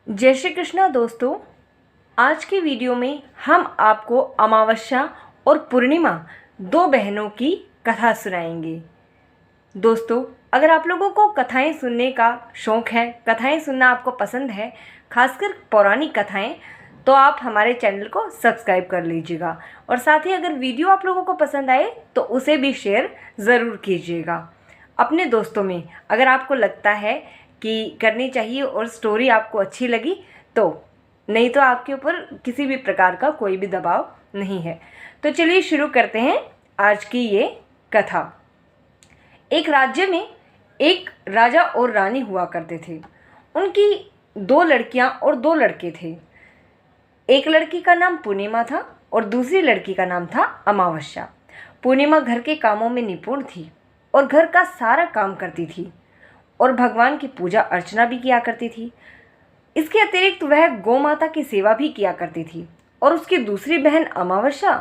जय श्री कृष्णा दोस्तों। आज की वीडियो में हम आपको अमावस्या और पूर्णिमा दो बहनों की कथा सुनाएंगे। दोस्तों, अगर आप लोगों को कथाएं सुनने का शौक़ है, कथाएं सुनना आपको पसंद है, खासकर पौराणिक कथाएं, तो आप हमारे चैनल को सब्सक्राइब कर लीजिएगा और साथ ही अगर वीडियो आप लोगों को पसंद आए तो उसे भी शेयर ज़रूर कीजिएगा अपने दोस्तों में। अगर आपको लगता है कि करनी चाहिए और स्टोरी आपको अच्छी लगी तो, नहीं तो आपके ऊपर किसी भी प्रकार का कोई भी दबाव नहीं है। तो चलिए शुरू करते हैं आज की ये कथा। एक राज्य में एक राजा और रानी हुआ करते थे। उनकी दो लड़कियां और दो लड़के थे। एक लड़की का नाम पूर्णिमा था और दूसरी लड़की का नाम था अमावस्या। पूर्णिमा घर के कामों में निपुण थी और घर का सारा काम करती थी और भगवान की पूजा अर्चना भी किया करती थी। इसके अतिरिक्त वह गौ माता की सेवा भी किया करती थी। और उसकी दूसरी बहन अमावस्या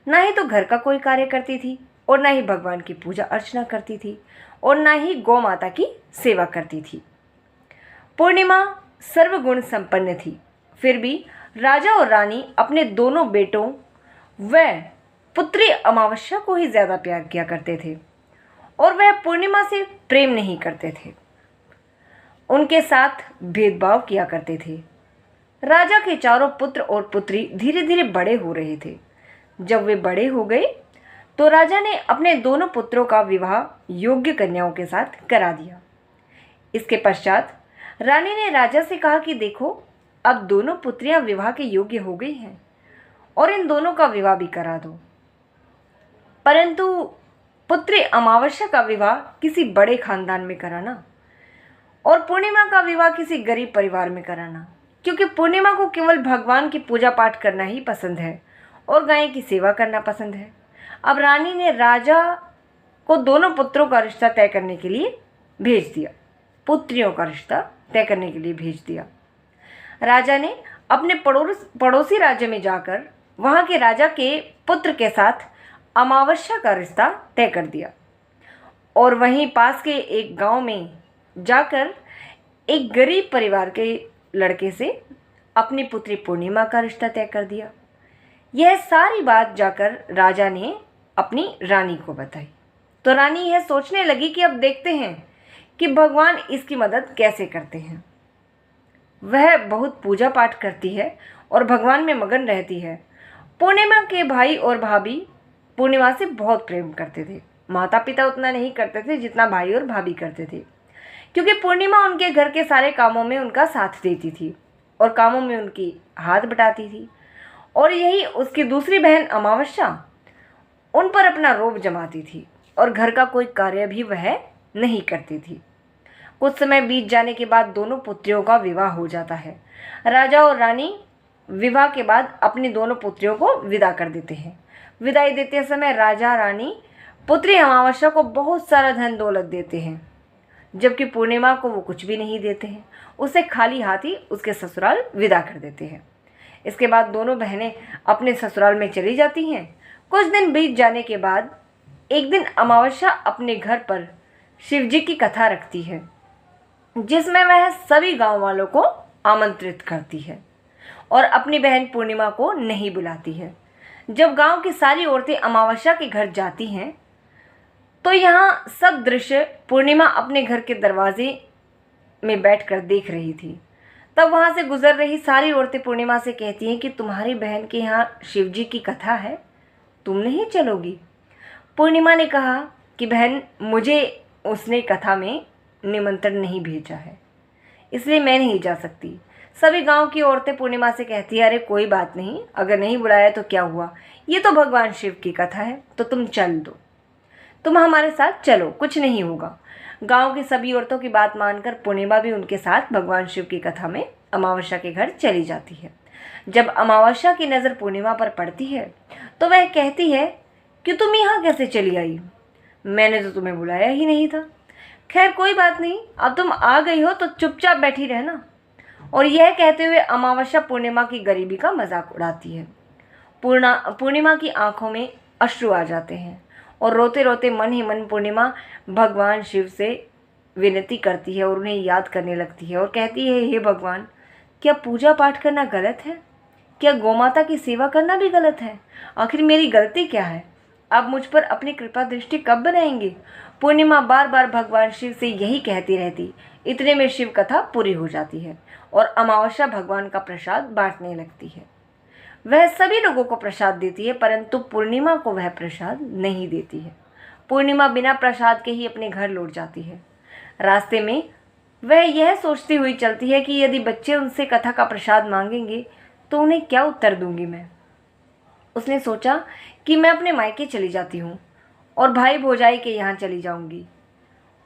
ना ही तो घर का कोई कार्य करती थी और ना ही भगवान की पूजा अर्चना करती थी और ना ही गौ माता की सेवा करती थी। पूर्णिमा सर्वगुण संपन्न थी, फिर भी राजा और रानी अपने दोनों बेटों व पुत्री अमावस्या को ही ज़्यादा प्यार किया करते थे और वह पूर्णिमा से प्रेम नहीं करते थे, उनके साथ भेदभाव किया करते थे। राजा के चारों पुत्र और पुत्री धीरे धीरे बड़े हो रहे थे। जब वे बड़े हो गए तो राजा ने अपने दोनों पुत्रों का विवाह योग्य कन्याओं के साथ करा दिया। इसके पश्चात रानी ने राजा से कहा कि देखो, अब दोनों पुत्रियां विवाह के योग्य हो गई हैं और इन दोनों का विवाह भी करा दो। परंतु पुत्री अमावस्या का विवाह किसी बड़े खानदान में कराना और पूर्णिमा का विवाह किसी गरीब परिवार में कराना, क्योंकि पूर्णिमा को केवल भगवान की पूजा पाठ करना ही पसंद है और गाय की सेवा करना पसंद है। अब रानी ने राजा को दोनों पुत्रों का रिश्ता तय करने के लिए भेज दिया, पुत्रियों का रिश्ता तय करने के लिए भेज दिया। राजा ने अपने पड़ोसी राज्य में जाकर वहाँ के राजा के पुत्र के साथ अमावस्या का रिश्ता तय कर दिया और वहीं पास के एक गांव में जाकर एक गरीब परिवार के लड़के से अपनी पुत्री पूर्णिमा का रिश्ता तय कर दिया। यह सारी बात जाकर राजा ने अपनी रानी को बताई तो रानी यह सोचने लगी कि अब देखते हैं कि भगवान इसकी मदद कैसे करते हैं। वह बहुत पूजा पाठ करती है और भगवान में मगन रहती है। पूर्णिमा के भाई और भाभी पूर्णिमा से बहुत प्रेम करते थे। माता पिता उतना नहीं करते थे जितना भाई और भाभी करते थे, क्योंकि पूर्णिमा उनके घर के सारे कामों में उनका साथ देती थी और कामों में उनकी हाथ बटाती थी। और यही उसकी दूसरी बहन अमावस्या उन पर अपना रोब जमाती थी और घर का कोई कार्य भी वह नहीं करती थी। कुछ समय बीत जाने के बाद दोनों पुत्रियों का विवाह हो जाता है। राजा और रानी विवाह के बाद अपनी दोनों पुत्रियों को विदा कर देते हैं। विदाई देते समय राजा रानी पुत्री अमावस्या को बहुत सारा धन दौलत देते हैं, जबकि पूर्णिमा को वो कुछ भी नहीं देते हैं। उसे खाली हाथ ही उसके ससुराल विदा कर देते हैं। इसके बाद दोनों बहनें अपने ससुराल में चली जाती हैं। कुछ दिन बीत जाने के बाद एक दिन अमावस्या अपने घर पर शिव जी की कथा रखती है, जिसमें वह सभी गांव वालों को आमंत्रित करती है और अपनी बहन पूर्णिमा को नहीं बुलाती है। जब गांव की सारी औरतें अमावस्या के घर जाती हैं तो यहाँ सब दृश्य पूर्णिमा अपने घर के दरवाजे में बैठकर देख रही थी। तब वहाँ से गुजर रही सारी औरतें पूर्णिमा से कहती हैं कि तुम्हारी बहन के यहाँ शिव जी की कथा है, तुम नहीं चलोगी? पूर्णिमा ने कहा कि बहन, मुझे उसने कथा में निमंत्रण नहीं भेजा है, इसलिए मैं नहीं जा सकती। सभी गांव की औरतें पूर्णिमा से कहती है, अरे कोई बात नहीं, अगर नहीं बुलाया तो क्या हुआ, ये तो भगवान शिव की कथा है, तो तुम चल दो, तुम हमारे साथ चलो, कुछ नहीं होगा। गांव की सभी औरतों की बात मानकर पूर्णिमा भी उनके साथ भगवान शिव की कथा में अमावस्या के घर चली जाती है। जब अमावस्या की नज़र पूर्णिमा पर पड़ती है तो वह कहती है कि तुम यहाँ कैसे चली आई, मैंने तो तुम्हें बुलाया ही नहीं था। खैर कोई बात नहीं, अब तुम आ गई हो तो चुपचाप बैठी रहना। और यह कहते हुए अमावस्या पूर्णिमा की गरीबी का मजाक उड़ाती है। पूर्णिमा की आंखों में अश्रु आ जाते हैं और रोते रोते मन ही मन पूर्णिमा भगवान शिव से विनती करती है और उन्हें याद करने लगती है और कहती है, हे भगवान, क्या पूजा पाठ करना गलत है? क्या गौमाता की सेवा करना भी गलत है? आखिर मेरी गलती क्या है? आप मुझ पर अपनी कृपा दृष्टि कब बनाएंगे? पूर्णिमा बार बार भगवान शिव से यही कहती रहती। इतने में शिव कथा पूरी हो जाती है और अमावस्या भगवान का प्रसाद बांटने लगती है। वह सभी लोगों को प्रसाद देती है, परंतु पूर्णिमा को वह प्रसाद नहीं देती है। पूर्णिमा बिना प्रसाद के ही अपने घर लौट जाती है। रास्ते में वह यह सोचती हुई चलती है कि यदि बच्चे उनसे कथा का प्रसाद मांगेंगे तो उन्हें क्या उत्तर दूंगी मैं। उसने सोचा कि मैं अपने मायके चली जाती हूँ और भाई भौजाई के यहाँ चली जाऊँगी।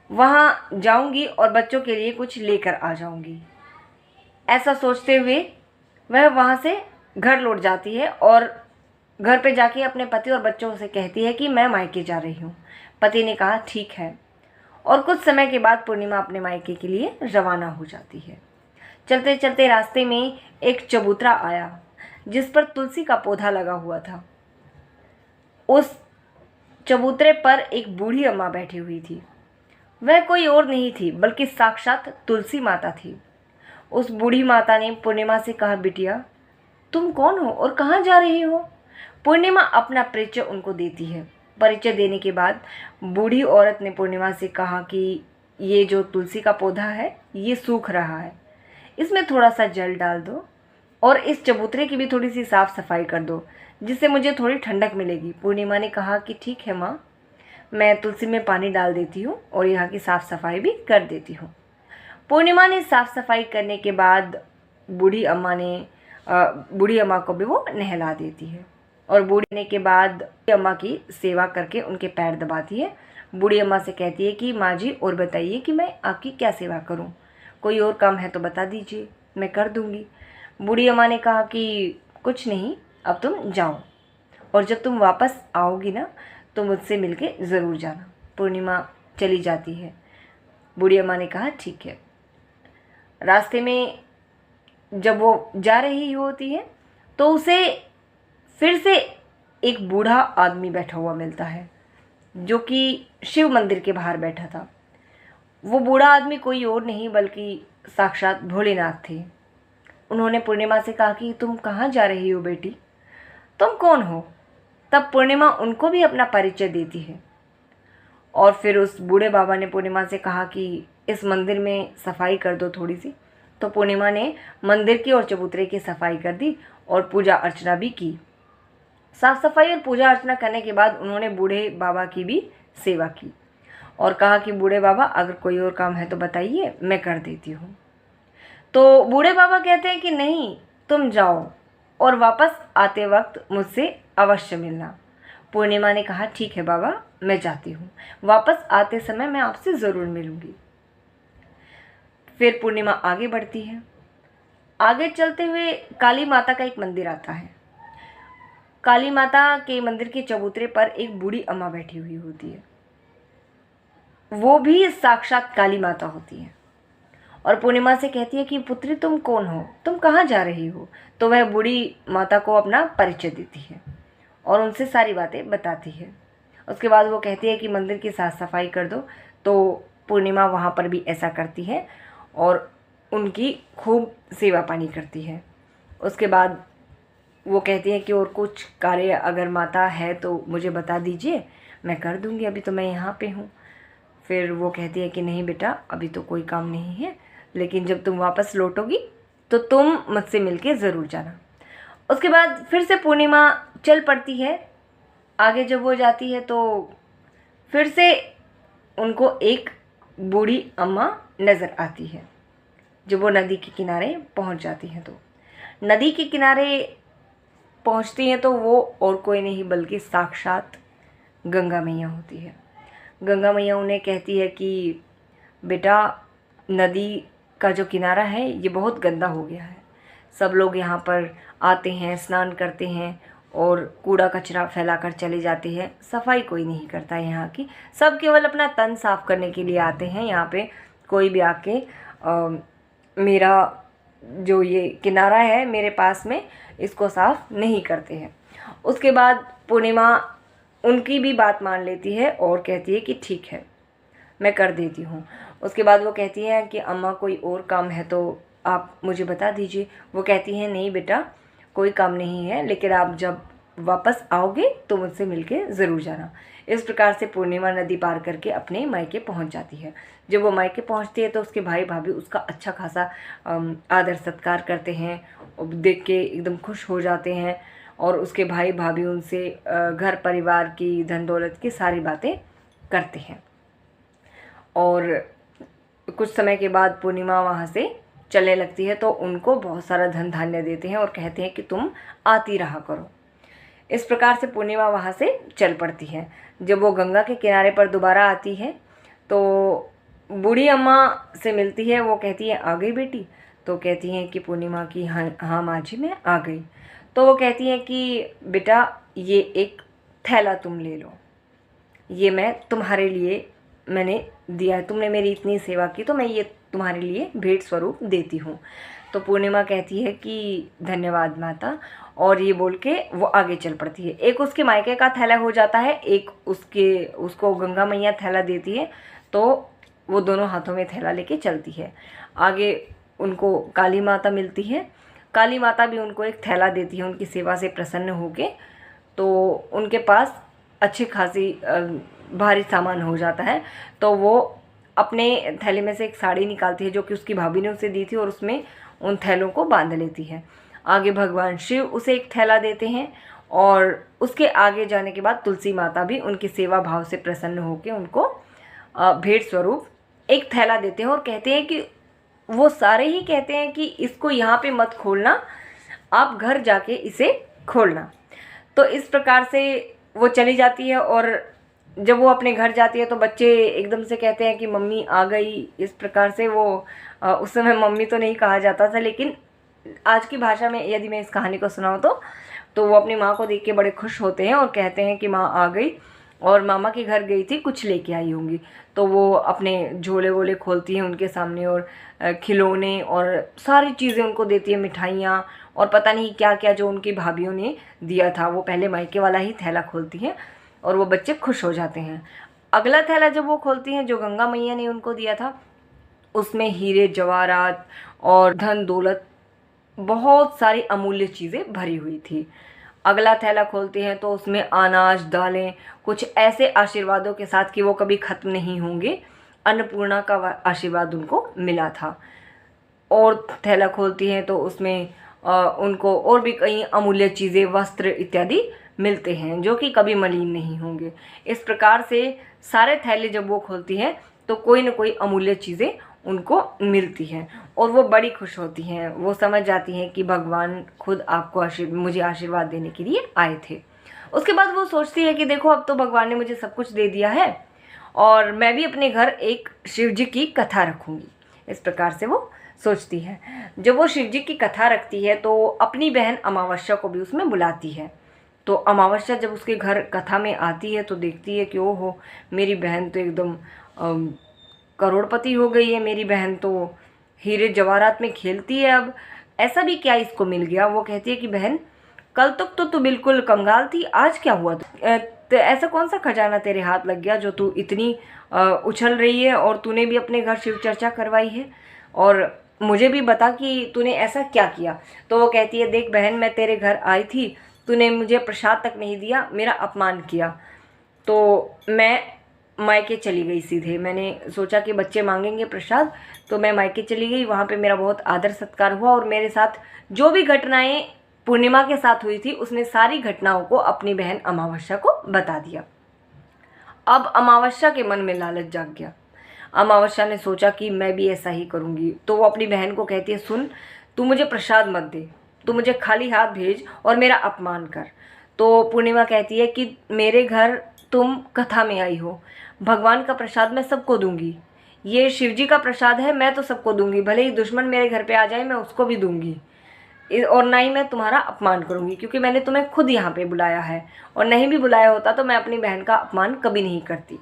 वहाँ जाऊँगी और बच्चों के लिए कुछ लेकर आ जाऊँगी। ऐसा सोचते हुए वह वहाँ से घर लौट जाती है और घर पे जाके अपने पति और बच्चों से कहती है कि मैं मायके जा रही हूँ। पति ने कहा ठीक है, और कुछ समय के बाद पूर्णिमा अपने मायके के लिए रवाना हो जाती है। चलते चलते रास्ते में एक चबूतरा आया जिस पर तुलसी का पौधा लगा हुआ था। उस चबूतरे पर एक बूढ़ी अम्मा बैठी हुई थी। वह कोई और नहीं थी बल्कि साक्षात तुलसी माता थी। उस बूढ़ी माता ने पूर्णिमा से कहा, बिटिया तुम कौन हो और कहाँ जा रही हो? पूर्णिमा अपना परिचय उनको देती है। परिचय देने के बाद बूढ़ी औरत ने पूर्णिमा से कहा कि ये जो तुलसी का पौधा है ये सूख रहा है, इसमें थोड़ा सा जल डाल दो और इस चबूतरे की भी थोड़ी सी साफ़ सफाई कर दो, जिससे मुझे थोड़ी ठंडक मिलेगी। पूर्णिमा ने कहा कि ठीक है माँ, मैं तुलसी में पानी डाल देती हूँ और यहाँ की साफ़ सफाई भी कर देती हूँ। पूर्णिमा ने साफ़ सफाई करने के बाद बूढ़ी अम्मा को भी वो नहला देती है और बूढ़ी के बाद अम्मा की सेवा करके उनके पैर दबाती है। बूढ़ी अम्मा से कहती है कि माँ जी और बताइए कि मैं आपकी क्या सेवा करूँ, कोई और काम है तो बता दीजिए, मैं कर दूँगी। बूढ़ी अम्मा ने कहा कि कुछ नहीं, अब तुम जाओ और जब तुम वापस आओगी ना तो मुझसे मिलके ज़रूर जाना। पूर्णिमा चली जाती है। बूढ़ी अम्मा ने कहा ठीक है। रास्ते में जब वो जा रही होती है तो उसे फिर से एक बूढ़ा आदमी बैठा हुआ मिलता है जो कि शिव मंदिर के बाहर बैठा था। वो बूढ़ा आदमी कोई और नहीं बल्कि साक्षात भोलेनाथ थे। उन्होंने पूर्णिमा से कहा कि तुम कहाँ जा रही हो बेटी, तुम कौन हो? तब पूर्णिमा उनको भी अपना परिचय देती है और फिर उस बूढ़े बाबा ने पूर्णिमा से कहा कि इस मंदिर में सफाई कर दो थोड़ी सी। तो पूर्णिमा ने मंदिर की और चबूतरे की सफाई कर दी और पूजा अर्चना भी की। साफ सफाई और पूजा अर्चना करने के बाद उन्होंने बूढ़े बाबा की भी सेवा की और कहा कि बूढ़े बाबा अगर कोई और काम है तो बताइए, मैं कर देती हूँ। तो बूढ़े बाबा कहते हैं कि नहीं, तुम जाओ और वापस आते वक्त मुझसे अवश्य मिलना। पूर्णिमा ने कहा ठीक है बाबा, मैं जाती हूँ, वापस आते समय मैं आपसे ज़रूर मिलूँगी। फिर पूर्णिमा आगे बढ़ती है। आगे चलते हुए काली माता का एक मंदिर आता है। काली माता के मंदिर के चबूतरे पर एक बूढ़ी अम्मा बैठी हुई होती है। वो भी साक्षात काली माता होती है और पूर्णिमा से कहती है कि पुत्री तुम कौन हो, तुम कहाँ जा रही हो? तो वह बूढ़ी माता को अपना परिचय देती है और उनसे सारी बातें बताती है। उसके बाद वो कहती है कि मंदिर की साफ़ सफाई कर दो। तो पूर्णिमा वहाँ पर भी ऐसा करती है और उनकी खूब सेवा पानी करती है। उसके बाद वो कहती है कि और कुछ कार्य अगर माता है तो मुझे बता दीजिए, मैं कर दूँगी, अभी तो मैं यहाँ पे हूँ। फिर वो कहती है कि नहीं बेटा, अभी तो कोई काम नहीं है, लेकिन जब तुम वापस लौटोगी तो तुम मुझसे मिलके ज़रूर जाना। उसके बाद फिर से पूर्णिमा चल पड़ती है। आगे जब वो जाती है तो फिर से उनको एक बूढ़ी अम्मा नज़र आती है। जब वो नदी के किनारे पहुंच जाती हैं तो नदी के किनारे पहुंचती हैं तो वो और कोई नहीं बल्कि साक्षात गंगा मैया होती है। गंगा मैया उन्हें कहती है कि बेटा, नदी का जो किनारा है ये बहुत गंदा हो गया है। सब लोग यहाँ पर आते हैं, स्नान करते हैं और कूड़ा कचरा फैलाकर चले जाते हैं। सफाई कोई नहीं करता है यहाँ की, सब केवल अपना तन साफ़ करने के लिए आते हैं। यहाँ पे कोई भी आके मेरा जो ये किनारा है मेरे पास में, इसको साफ़ नहीं करते हैं। उसके बाद पूर्णिमा उनकी भी बात मान लेती है और कहती है कि ठीक है, मैं कर देती हूँ। उसके बाद वो कहती है कि अम्मा कोई और काम है तो आप मुझे बता दीजिए। वो कहती हैं नहीं बेटा, कोई काम नहीं है, लेकिन आप जब वापस आओगे तो मुझसे मिलके ज़रूर जाना। इस प्रकार से पूर्णिमा नदी पार करके अपने मायके पहुंच जाती है। जब वो मायके पहुंचती है तो उसके भाई भाभी उसका अच्छा खासा आदर सत्कार करते हैं, देख के एकदम खुश हो जाते हैं। और उसके भाई भाभी उनसे घर परिवार की, धन दौलत की सारी बातें करते हैं। और कुछ समय के बाद पूर्णिमा वहाँ से चलने लगती है तो उनको बहुत सारा धन धान्य देते हैं और कहते हैं कि तुम आती रहा करो। इस प्रकार से पूर्णिमा वहाँ से चल पड़ती है। जब वो गंगा के किनारे पर दोबारा आती है तो बूढ़ी अम्मा से मिलती है। वो कहती है आ गई बेटी? तो कहती हैं कि पूर्णिमा की हाँ हाँ माँ जी मैं आ गई। तो वो कहती हैं कि बेटा ये एक थैला तुम ले लो, ये मैं तुम्हारे लिए मैंने दिया है, तुमने मेरी इतनी सेवा की तो मैं ये तुम्हारे लिए भेंट स्वरूप देती हूँ। तो पूर्णिमा कहती है कि धन्यवाद माता, और ये बोल के वो आगे चल पड़ती है। एक उसके मायके का थैला हो जाता है, एक उसको गंगा मैया थैला देती है, तो वो दोनों हाथों में थैला लेके चलती है। आगे उनको काली माता मिलती है। काली माता भी उनको एक थैला देती है उनकी सेवा से प्रसन्न होके। तो उनके पास अच्छी खासी भारी सामान हो जाता है। तो वो अपने थैले में से एक साड़ी निकालती है जो कि उसकी भाभी ने उसे दी थी, और उसमें उन थैलों को बांध लेती है। आगे भगवान शिव उसे एक थैला देते हैं, और उसके आगे जाने के बाद तुलसी माता भी उनकी सेवा भाव से प्रसन्न होकर उनको भेंट स्वरूप एक थैला देते हैं। और कहते हैं कि वो सारे ही कहते हैं कि इसको यहाँ पे मत खोलना, आप घर जाके इसे खोलना। तो इस प्रकार से वो चली जाती है। और जब वो अपने घर जाती है तो बच्चे एकदम से कहते हैं कि मम्मी आ गई। इस प्रकार से वो उस समय मम्मी तो नहीं कहा जाता था, लेकिन आज की भाषा में यदि मैं इस कहानी को सुनाऊँ तो वो अपनी माँ को देख के बड़े खुश होते हैं और कहते हैं कि माँ आ गई और मामा के घर गई थी, कुछ लेके आई होंगी। तो वो अपने झोले वोले खोलती हैं उनके सामने, और खिलौने और सारी चीज़ें उनको देती है, मिठाइयाँ और पता नहीं क्या क्या जो उनकी भाभीयों ने दिया था। वो पहले मायके वाला ही थैला खोलती हैं और वो बच्चे खुश हो जाते हैं। अगला थैला जब वो खोलती हैं जो गंगा मैया ने उनको दिया था, उसमें हीरे जवाहरात और धन दौलत बहुत सारी अमूल्य चीज़ें भरी हुई थी। अगला थैला खोलते हैं तो उसमें अनाज, दालें, कुछ ऐसे आशीर्वादों के साथ कि वो कभी ख़त्म नहीं होंगे, अन्नपूर्णा का आशीर्वाद उनको मिला था। और थैला खोलती हैं तो उसमें उनको और भी कई अमूल्य चीज़ें, वस्त्र इत्यादि मिलते हैं जो कि कभी मलिन नहीं होंगे। इस प्रकार से सारे थैले जब वो खोलती हैं तो कोई न कोई अमूल्य चीज़ें उनको मिलती हैं और वो बड़ी खुश होती हैं। वो समझ जाती हैं कि भगवान खुद आपको मुझे आशीर्वाद देने के लिए आए थे। उसके बाद वो सोचती है कि देखो अब तो भगवान ने मुझे सब कुछ दे दिया है और मैं भी अपने घर एक शिव जी की कथा रखूँगी। इस प्रकार से वो सोचती है। जब वो शिव जी की कथा रखती है तो अपनी बहन अमावस्या को भी उसमें बुलाती है। तो अमावस्या जब उसके घर कथा में आती है तो देखती है कि ओहो, मेरी बहन तो एकदम करोड़पति हो गई है, मेरी बहन तो हीरे जवाहरात में खेलती है, अब ऐसा भी क्या इसको मिल गया। वो कहती है कि बहन कल तक तो तू बिल्कुल कंगाल थी, आज क्या हुआ? तो ऐसा कौन सा खजाना तेरे हाथ लग गया जो तू इतनी उछल रही है, और तूने भी अपने घर शिव चर्चा करवाई है, और मुझे भी बता कि तूने ऐसा क्या किया। तो वो कहती है देख बहन, मैं तेरे घर आई थी, तूने मुझे प्रसाद तक नहीं दिया, मेरा अपमान किया, तो मैं मायके चली गई सीधे। मैंने सोचा कि बच्चे मांगेंगे प्रसाद, तो मैं मायके चली गई। वहाँ पे मेरा बहुत आदर सत्कार हुआ और मेरे साथ जो भी घटनाएं पूर्णिमा के साथ हुई थी उसने सारी घटनाओं को अपनी बहन अमावस्या को बता दिया। अब अमावस्या के मन में लालच जाग गया। अमावस्या ने सोचा कि मैं भी ऐसा ही करूँगी। तो वो अपनी बहन को कहती है सुन, तू मुझे प्रसाद मत दे, तू मुझे खाली हाथ भेज और मेरा अपमान कर। तो पूर्णिमा कहती है कि मेरे घर तुम कथा में आई हो, भगवान का प्रसाद मैं सबको दूंगी, ये शिव जी का प्रसाद है, मैं तो सबको दूंगी, भले ही दुश्मन मेरे घर पे आ जाए मैं उसको भी दूंगी, और ना ही मैं तुम्हारा अपमान करूंगी, क्योंकि मैंने तुम्हें खुद यहाँ पे बुलाया है, और नहीं भी बुलाया होता तो मैं अपनी बहन का अपमान कभी नहीं करती।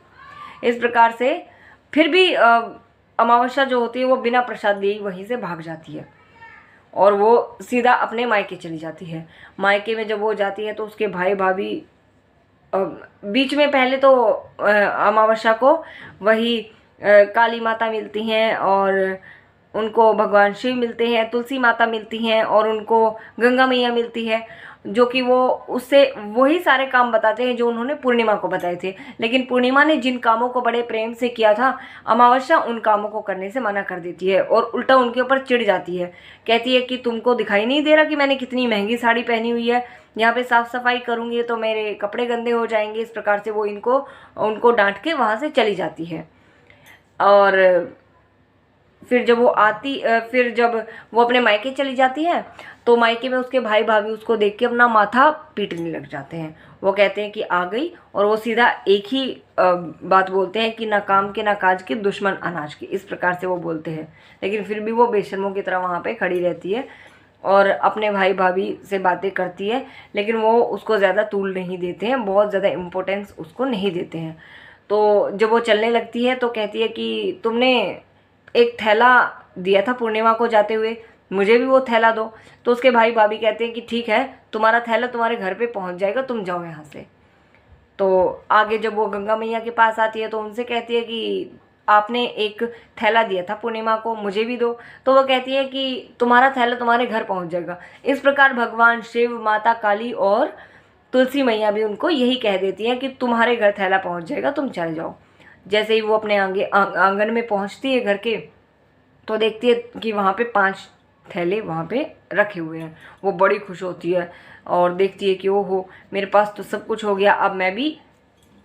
इस प्रकार से फिर भी अमावस्या जो होती है वो बिना प्रसाद दिए वहीं से भाग जाती है और वो सीधा अपने मायके चली जाती है। मायके में जब वो जाती है तो उसके भाई भाभी बीच में पहले तो अमावस्या को वही काली माता मिलती हैं और उनको भगवान शिव मिलते हैं, तुलसी माता मिलती हैं और उनको गंगा मैया मिलती है, जो कि वो उससे वही सारे काम बताते हैं जो उन्होंने पूर्णिमा को बताए थे। लेकिन पूर्णिमा ने जिन कामों को बड़े प्रेम से किया था, अमावस्या उन कामों को करने से मना कर देती है और उल्टा उनके ऊपर चिढ़ जाती है। कहती है कि तुमको दिखाई नहीं दे रहा कि मैंने कितनी महंगी साड़ी पहनी हुई है, यहाँ पे साफ़ सफाई करूँगी तो मेरे कपड़े गंदे हो जाएंगे। इस प्रकार से वो उनको डांट के वहाँ से चली जाती है। और फिर जब वो अपने मायके चली जाती है तो मायके में उसके भाई भाभी उसको देख के अपना माथा पीटने लग जाते हैं। वो कहते हैं कि आ गई, और वो सीधा एक ही बात बोलते हैं कि ना काम के ना काज के, दुश्मन अनाज के, इस प्रकार से वो बोलते हैं। लेकिन फिर भी वो बेशर्मों की तरह वहाँ पे खड़ी रहती है और अपने भाई भाभी से बातें करती है, लेकिन वो उसको ज़्यादा तूल नहीं देते हैं, बहुत ज़्यादा इम्पोर्टेंस उसको नहीं देते हैं। तो जब वो चलने लगती है तो कहती है कि तुमने एक थैला दिया था पूर्णिमा को जाते हुए, मुझे भी वो थैला दो। तो उसके भाई भाभी कहते हैं कि ठीक है, तुम्हारा थैला तुम्हारे घर पे पहुंच जाएगा, तुम जाओ यहाँ से। तो आगे जब वो गंगा मैया के पास आती है तो उनसे कहती है कि आपने एक थैला दिया था पूर्णिमा को, मुझे भी दो। तो वो कहती है कि तुम्हारा थैला तुम्हारे घर पहुंच जाएगा। इस प्रकार भगवान शिव, माता काली और तुलसी मैया भी उनको यही कह देती हैं कि तुम्हारे घर थैला पहुंच जाएगा, तुम चल जाओ। जैसे ही वो अपने आंगन में पहुंचती है घर के, तो देखती है कि वहाँ पे 5 थैले वहाँ पे रखे हुए हैं। वो बड़ी खुश होती है और देखती है कि ओहो, मेरे पास तो सब कुछ हो गया, अब मैं भी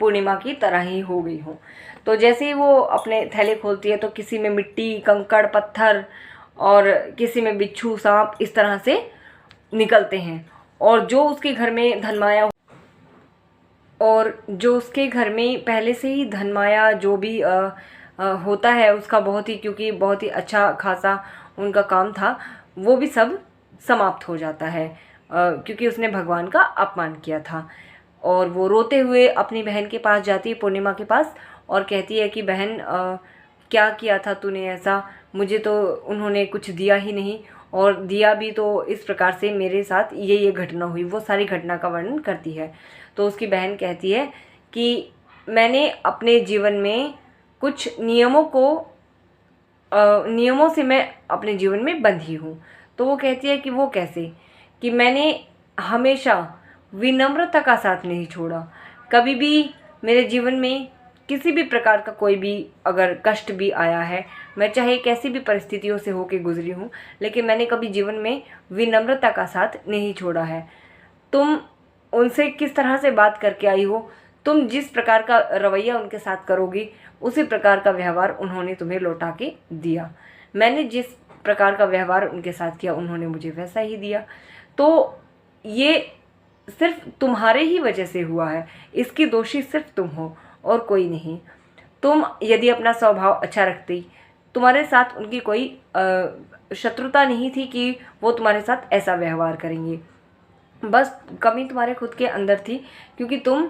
पूर्णिमा की तरह ही हो गई हूँ। तो जैसे ही वो अपने थैले खोलती है तो किसी में मिट्टी, कंकड़, पत्थर और किसी में बिच्छू, सांप इस तरह से निकलते हैं। और जो उसके घर में पहले से ही धनमाया जो भी होता है उसका क्योंकि बहुत ही अच्छा खासा उनका काम था, वो भी सब समाप्त हो जाता है क्योंकि उसने भगवान का अपमान किया था। और वो रोते हुए अपनी बहन के पास जाती है, पूर्णिमा के पास, और कहती है कि बहन क्या किया था तूने ऐसा, मुझे तो उन्होंने कुछ दिया ही नहीं, और दिया भी तो इस प्रकार से मेरे साथ ये घटना हुई। वो सारी घटना का वर्णन करती है। तो उसकी बहन कहती है कि मैंने अपने जीवन में कुछ नियमों से मैं अपने जीवन में बंधी हूँ। तो वो कहती है कि वो कैसे, कि मैंने हमेशा विनम्रता का साथ नहीं छोड़ा। कभी भी मेरे जीवन में किसी भी प्रकार का कोई भी अगर कष्ट भी आया है, मैं चाहे कैसी भी परिस्थितियों से होके गुजरी हूँ, लेकिन मैंने कभी जीवन में विनम्रता का साथ नहीं छोड़ा है। तुम उनसे किस तरह से बात करके आई हो, तुम जिस प्रकार का रवैया उनके साथ करोगी, उसी प्रकार का व्यवहार उन्होंने तुम्हें लौटा के दिया। मैंने जिस प्रकार का व्यवहार उनके साथ किया, उन्होंने मुझे वैसा ही दिया। तो ये सिर्फ तुम्हारे ही वजह से हुआ है, इसकी दोषी सिर्फ तुम हो और कोई नहीं। तुम यदि अपना स्वभाव अच्छा रखती, तुम्हारे साथ उनकी कोई शत्रुता नहीं थी कि वो तुम्हारे साथ ऐसा व्यवहार करेंगे। बस कमी तुम्हारे खुद के अंदर थी, क्योंकि तुम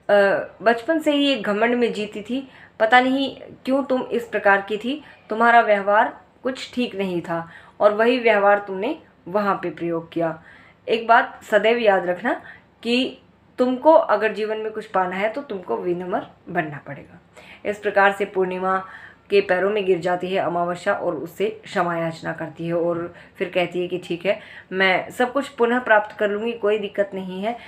बचपन से ही एक घमंड में जीती थी। पता नहीं क्यों तुम इस प्रकार की थी, तुम्हारा व्यवहार कुछ ठीक नहीं था और वही व्यवहार तुमने वहाँ पे प्रयोग किया। एक बात सदैव याद रखना कि तुमको अगर जीवन में कुछ पाना है तो तुमको विनम्र बनना पड़ेगा। इस प्रकार से पूर्णिमा के पैरों में गिर जाती है अमावस्या और उससे क्षमा याचना करती है और फिर कहती है कि ठीक है, मैं सब कुछ पुनः प्राप्त कर लूँगी, कोई दिक्कत नहीं है।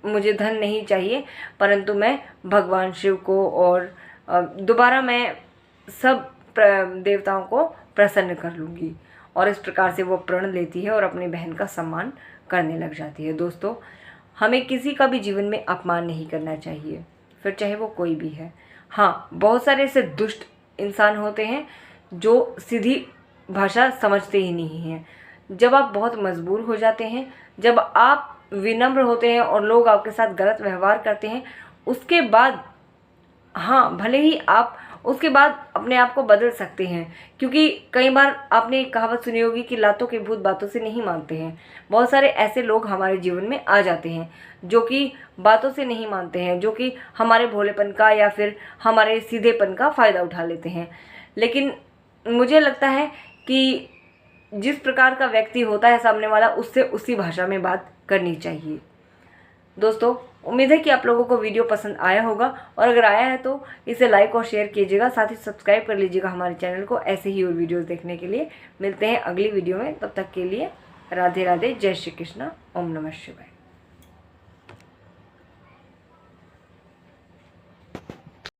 मुझे धन नहीं चाहिए, परंतु मैं भगवान शिव को और दोबारा मैं सब देवताओं को प्रसन्न कर लूँगी। और इस प्रकार से वो प्रण लेती है और अपनी बहन का सम्मान करने लग जाती है। दोस्तों, हमें किसी का भी जीवन में अपमान नहीं करना चाहिए, फिर चाहे वो कोई भी है। हाँ, बहुत सारे ऐसे दुष्ट इंसान होते हैं जो सीधी भाषा समझते ही नहीं हैं। जब आप बहुत मजबूर हो जाते हैं, जब आप विनम्र होते हैं और लोग आपके साथ गलत व्यवहार करते हैं, उसके बाद हाँ, भले ही आप उसके बाद अपने आप को बदल सकते हैं, क्योंकि कई बार आपने एक कहावत सुनी होगी कि लातों के भूत बातों से नहीं मानते हैं। बहुत सारे ऐसे लोग हमारे जीवन में आ जाते हैं जो कि बातों से नहीं मानते हैं, जो कि हमारे भोलेपन का या फिर हमारे सीधेपन का फ़ायदा उठा लेते हैं। लेकिन मुझे लगता है कि जिस प्रकार का व्यक्ति होता है सामने वाला, उससे उसी भाषा में बात करनी चाहिए। दोस्तों, उम्मीद है कि आप लोगों को वीडियो पसंद आया होगा, और अगर आया है तो इसे लाइक और शेयर कीजिएगा, साथ ही सब्सक्राइब कर लीजिएगा हमारे चैनल को ऐसे ही और वीडियोस देखने के लिए। मिलते हैं अगली वीडियो में, तब तक के लिए राधे राधे, जय श्री कृष्णा, ओम नमः शिवाय।